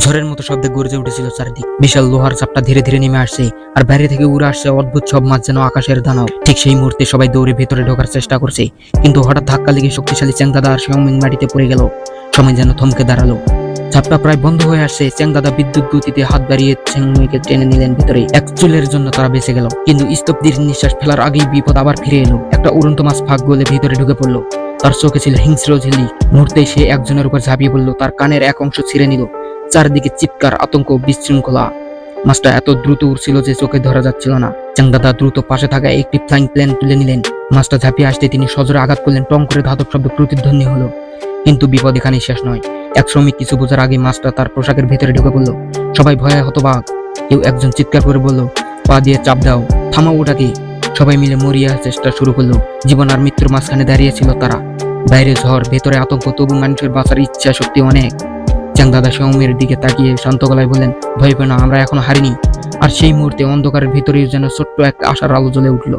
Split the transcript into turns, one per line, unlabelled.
ঝড়ের মতো শব্দে গর্জে উঠেছিল চারিদিক। বিশাল লোহার চাপটা ধীরে ধীরে নেমে আসছে, আর বাইরে থেকে উড়ে আসছে অদ্ভুত সব মাছ, যেন আকাশের দানব। ঠিক সেই মুহূর্তে সবাই দৌড়ে ভেতরে ঢোকার চেষ্টা করছে, কিন্তু হঠাৎ ধাক্কা লেগে শক্তিশালী চ্যাংদাদা আর শাওমিন মাটিতে পড়ে গেল। সময় যেন থমকে দাঁড়ালো। চাপটা প্রায় বন্ধ হয়ে আসছে। চ্যাংদাদা বিদ্যুৎ গতিতে হাত বাড়িয়ে চ্যাংমুইকে টেনে নিলেন ভেতরে। এক চুলের জন্য তারা বেঁচে গেল, কিন্তু স্তব্ধের নিঃশ্বাস ফেলার আগেই বিপদ আবার ফিরে এলো। একটা উড়ন্ত মাছ ফাঁক গলে ভিতরে ঢুকে পড়লো। তার চোখে ছিল হিংস্র ঝিল্লি। মুহূর্তে সে একজনের উপর ঝাঁপিয়ে পড়লো, তার কানের এক অংশ ছিঁড়ে নিল। চারদিকে চিৎকার, আতঙ্ক, বিশৃঙ্খলা। মাছটা এত দ্রুত উড়ছিল যে চোখে ধরা যাচ্ছিল না। চ্যাংদাদা দ্রুত পাশে থাকা একটি ফ্লাইং প্লেন তুলে নিলেন। মাছটা ঝাঁপিয়ে আসতে তিনি সজোরে আঘাত করলেন। টং করে ধাতব শব্দ প্রতিধ্বনি হলো। কিন্তু বিপদ এখানেই শেষ নয়। এক শ্রমিক কিছু বোঝার আগে মাছটা তার পোশাকের ভেতরে ঢুকে পড়লো। সবাই ভয়ে হতবাক। কেউ একজন চিৎকার করে বলল, পা দিয়ে চাপ দাও, থামাও ওটাকে। সবাই মিলে মরিয়া চেষ্টা শুরু করলো। জীবন আর মৃত্যুর মাঝখানে দাঁড়িয়ে ছিল তারা। বাইরে ঝড়, ভেতরে আতঙ্ক, তবু মানুষের বাঁচার ইচ্ছা শক্তি অনেক। চ্যাংদাদা সৌম্যের দিকে তাকিয়ে শান্ত গলায় বললেন, ভয় পেও না, আমরা এখনো হারিনি। আর সেই মুহূর্তে অন্ধকারের ভিতরেও যেন ছোট্ট একটা আশার আলো জ্বলে উঠলো।